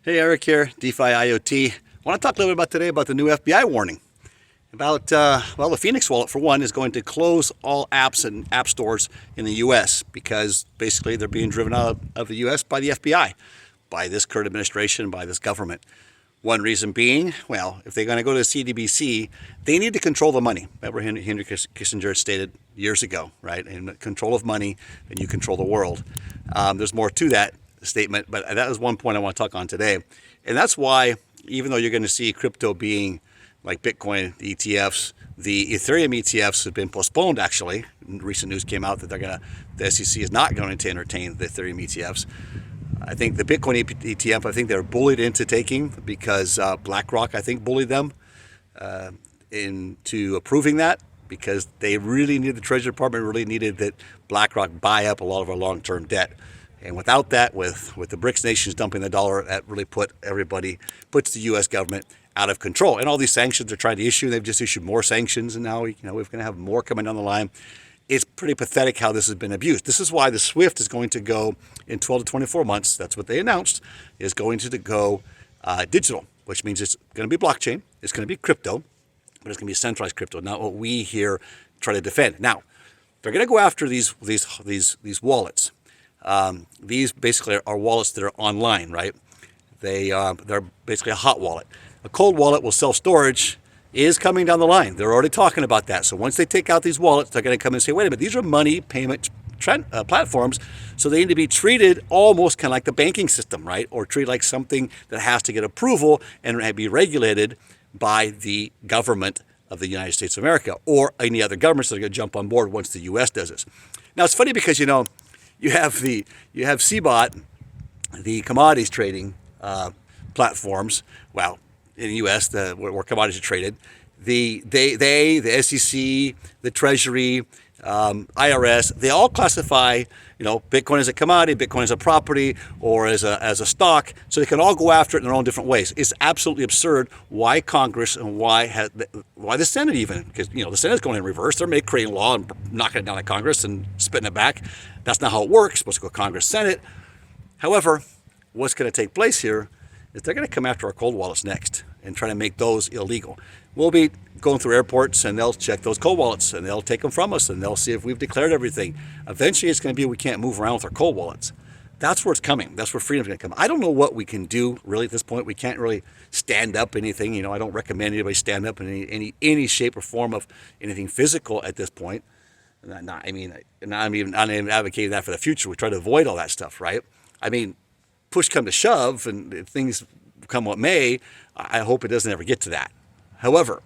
Hey, Eric here, DeFi IoT. I want to talk a little bit about today about the new FBI warning. About, the Phoenix wallet, for one, is going to close all apps and app stores in the U.S. because basically they're being driven out of the U.S. by the FBI, by this current administration, by this government. One reason being, well, if they're going to go to the CDBC, they need to control the money. Remember Henry Kissinger stated years ago, right? In control of money, then you control the world. There's more to that statement, but that is one point I want to talk on today. And that's why, even though you're going to see crypto being like Bitcoin, the ETFs, the Ethereum ETFs have been postponed actually. Recent news came out that the SEC is not going to entertain the Ethereum ETFs. I think the Bitcoin ETF, I think they're bullied into taking because BlackRock, I think, bullied them into approving that because they really needed, the Treasury Department really needed that BlackRock buy up a lot of our long-term debt. And without that, with the BRICS nations dumping the dollar, that really puts the U.S. government out of control. And all these sanctions they're trying to issue, they've just issued more sanctions, and now we're going to have more coming down the line. It's pretty pathetic how this has been abused. This is why the SWIFT is going to go in 12 to 24 months. That's what they announced, is going to go digital, which means it's going to be blockchain, it's going to be crypto, but it's going to be centralized crypto, not what we here try to defend. Now, they're going to go after these wallets. These basically are wallets that are online, right? They're basically a hot wallet. A cold wallet with self-storage is coming down the line. They're already talking about that. So once they take out these wallets, they're going to come and say, wait a minute, these are money payment platforms, so they need to be treated almost kind of like the banking system, right? Or treated like something that has to get approval and be regulated by the government of the United States of America or any other governments that are going to jump on board once the U.S. does this. Now, it's funny because, you have CBOT, the commodities trading platforms. Well, in the U.S., where commodities are traded, the SEC, the Treasury, IRS, they all classify, Bitcoin as a commodity, Bitcoin as a property, or as a stock. So they can all go after it in their own different ways. It's absolutely absurd why Congress and why the Senate even, because the Senate's going in reverse. They're creating law and knocking it down at Congress and spitting it back. That's not how it works. It's supposed to go Congress, Senate. However, what's going to take place here is they're going to come after our cold wallets next and try to make those illegal. We'll be going through airports and they'll check those cold wallets and they'll take them from us and they'll see if we've declared everything. Eventually it's going to be we can't move around with our cold wallets. That's where it's coming. That's where freedom's going to come. I don't know what we can do really at this point. We can't really stand up anything. I don't recommend anybody stand up in any shape or form of anything physical at this point. I'm not even advocating that for the future. We try to avoid all that stuff, right? Push come to shove and things come what may, I hope it doesn't ever get to that. However,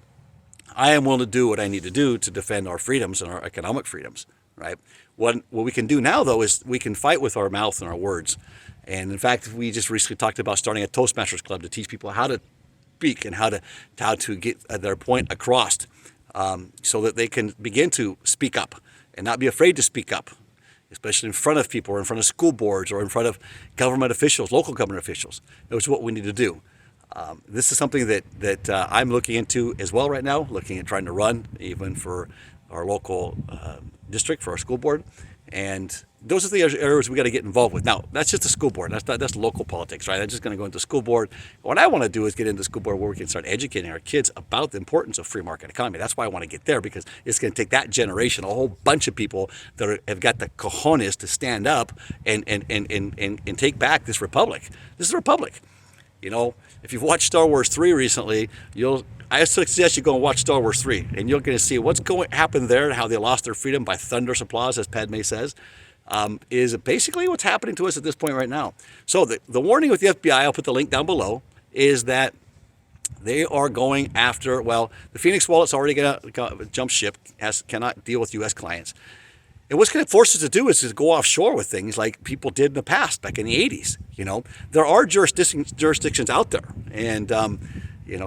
I am willing to do what I need to do to defend our freedoms and our economic freedoms, right? What we can do now, though, is we can fight with our mouth and our words. And in fact, we just recently talked about starting a Toastmasters Club to teach people how to speak and how to get their point across so that they can begin to speak up and not be afraid to speak up, especially in front of people or in front of school boards or in front of government officials, local government officials. That's what we need to do. This is something that I'm looking into as well right now, looking at trying to run even for our local district, for our school board. And those are the areas we got to get involved with. Now, that's just the school board. That's local politics, right? I'm just going to go into school board. What I want to do is get into school board where we can start educating our kids about the importance of free market economy. That's why I want to get there, because it's going to take that generation, a whole bunch of people that have got the cojones to stand up and take back this republic. This is a republic. If you've watched Star Wars 3 recently, I suggest you go and watch Star Wars 3, and you're going to see what's going to happen there and how they lost their freedom by thunderous applause, as Padme says, is basically what's happening to us at this point right now. So the warning with the FBI, I'll put the link down below, is that they are going after, the Phoenix wallet's already going to jump ship, cannot deal with U.S. clients. And what's going to force us to do is to go offshore with things like people did in the past, back in the 80s. There are jurisdictions out there, and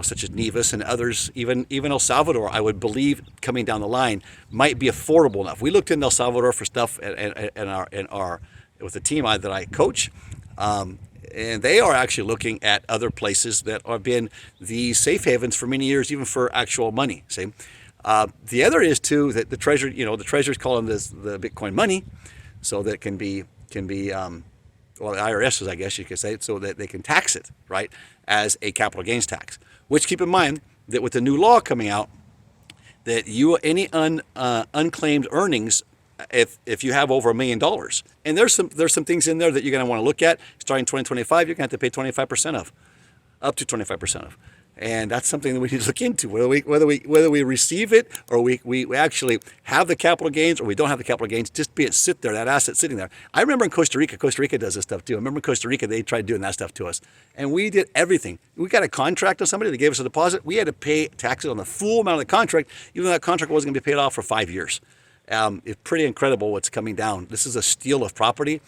such as Nevis and others, even El Salvador, I would believe coming down the line might be affordable enough. We looked in El Salvador for stuff with the team that I coach, and they are actually looking at other places that have been the safe havens for many years, even for actual money. See. The other is too that the Treasury, the Treasury's calling this the Bitcoin money, so that it can be well, the IRS, I guess you could say, so that they can tax it, right, as a capital gains tax. Which, keep in mind that with the new law coming out, that any unclaimed earnings, if you have over $1 million, and there's some things in there that you're going to want to look at. Starting 2025, you're going to have to pay 25% of, up to 25% of. And that's something that we need to look into, whether we receive it or we actually have the capital gains or we don't have the capital gains, just be it sit there, that asset sitting there. I remember in Costa Rica does this stuff too. I remember in Costa Rica, they tried doing that stuff to us. And we did everything. We got a contract on somebody, they gave us a deposit. We had to pay taxes on the full amount of the contract, even though that contract wasn't going to be paid off for 5 years. It's pretty incredible what's coming down. This is a steal of property,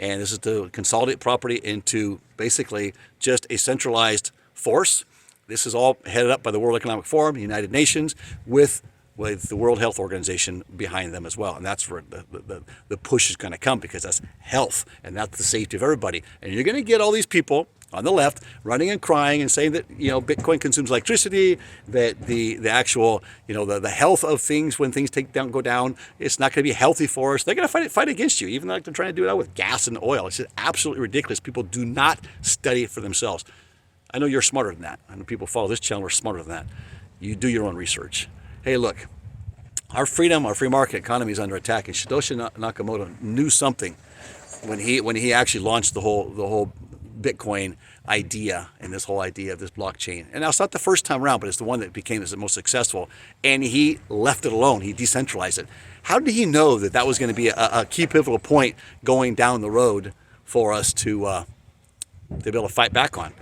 and this is to consolidate property into basically just a centralized force. This is all headed up by the World Economic Forum, the United Nations, with the World Health Organization behind them as well. And that's where the push is going to come, because that's health and that's the safety of everybody. And you're going to get all these people on the left running and crying and saying that, Bitcoin consumes electricity, that the actual, the health of things when things go down, it's not going to be healthy for us. They're going to fight against you, even though they're trying to do it out with gas and oil. It's just absolutely ridiculous. People do not study it for themselves. I know you're smarter than that. I know people follow this channel are smarter than that. You do your own research. Hey, look, our freedom, our free market economy is under attack. And Satoshi Nakamoto knew something when he actually launched the whole Bitcoin idea and this whole idea of this blockchain. And now it's not the first time around, but it's the one that became the most successful. And he left it alone. He decentralized it. How did he know that was going to be a key pivotal point going down the road for us to be able to fight back on?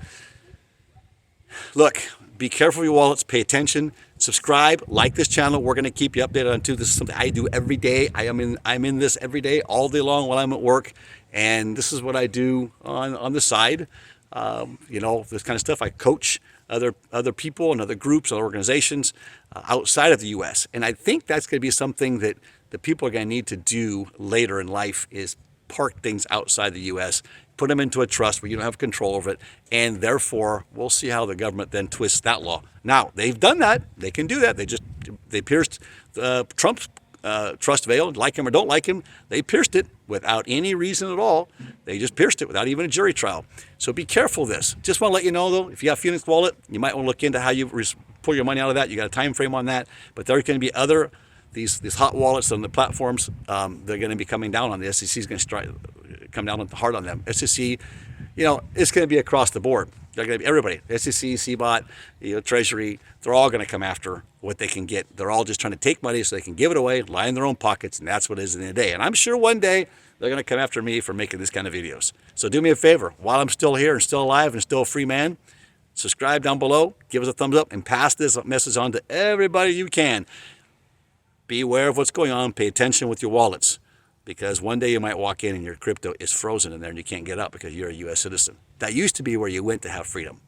Look, be careful with your wallets, pay attention, subscribe, like this channel. We're going to keep you updated on too. This is something I do every day. I'm in this every day, all day long while I'm at work. And this is what I do on the side. This kind of stuff. I coach other people and other groups, other organizations outside of the U.S. And I think that's going to be something that the people are going to need to do later in life, is park things outside the U.S., put them into a trust where you don't have control over it, and therefore we'll see how the government then twists that law. Now, they've done that. They can do that. They pierced Trump's trust veil. Like him or don't like him, they pierced it without any reason at all. They just pierced it without even a jury trial. So be careful of this. Just want to let you know, though, if you got Phoenix Wallet, you might want to look into how you pull your money out of that. You got a time frame on that. But there's going to be other these hot wallets on the platforms. They're going to be coming down on the SEC. Is going to come down hard on them. SEC, it's going to be across the board. They're going to be everybody. SEC, CBOT, Treasury. They're all going to come after what they can get. They're all just trying to take money so they can give it away, lie in their own pockets, and that's what it is in the day. And I'm sure one day they're going to come after me for making this kind of videos. So do me a favor, while I'm still here and still alive and still a free man, subscribe down below, give us a thumbs up, and pass this message on to everybody you can. Be aware of what's going on. Pay attention with your wallets, because one day you might walk in and your crypto is frozen in there and you can't get out because you're a U.S. citizen. That used to be where you went to have freedom.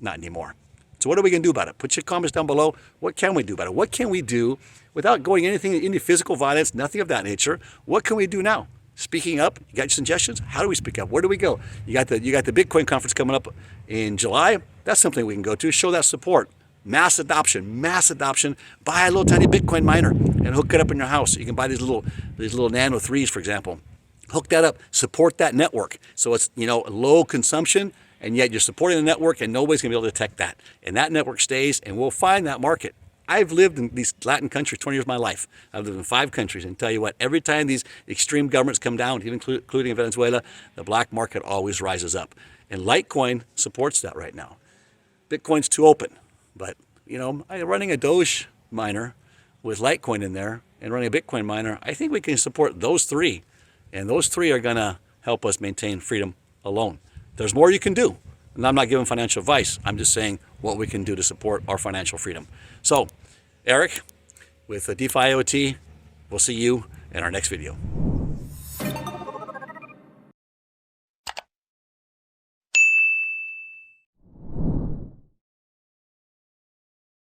Not anymore. So what are we going to do about it? Put your comments down below. What can we do about it? What can we do without going into physical violence, nothing of that nature? What can we do now? Speaking up. You got your suggestions? How do we speak up? Where do we go? You got the Bitcoin conference coming up in July. That's something we can go to. Show that support. Mass adoption. Buy a little tiny Bitcoin miner and hook it up in your house. You can buy these little Nano 3s, for example. Hook that up. Support that network. So it's low consumption, and yet you're supporting the network, and nobody's going to be able to detect that. And that network stays, and we'll find that market. I've lived in these Latin countries 20 years of my life. I've lived in 5 countries, and tell you what, every time these extreme governments come down, even including Venezuela, the black market always rises up. And Litecoin supports that right now. Bitcoin's too open. But, running a Doge miner with Litecoin in there and running a Bitcoin miner, I think we can support those 3. And those 3 are going to help us maintain freedom alone. There's more you can do. And I'm not giving financial advice. I'm just saying what we can do to support our financial freedom. So, Eric, with DiFi IoT, we'll see you in our next video.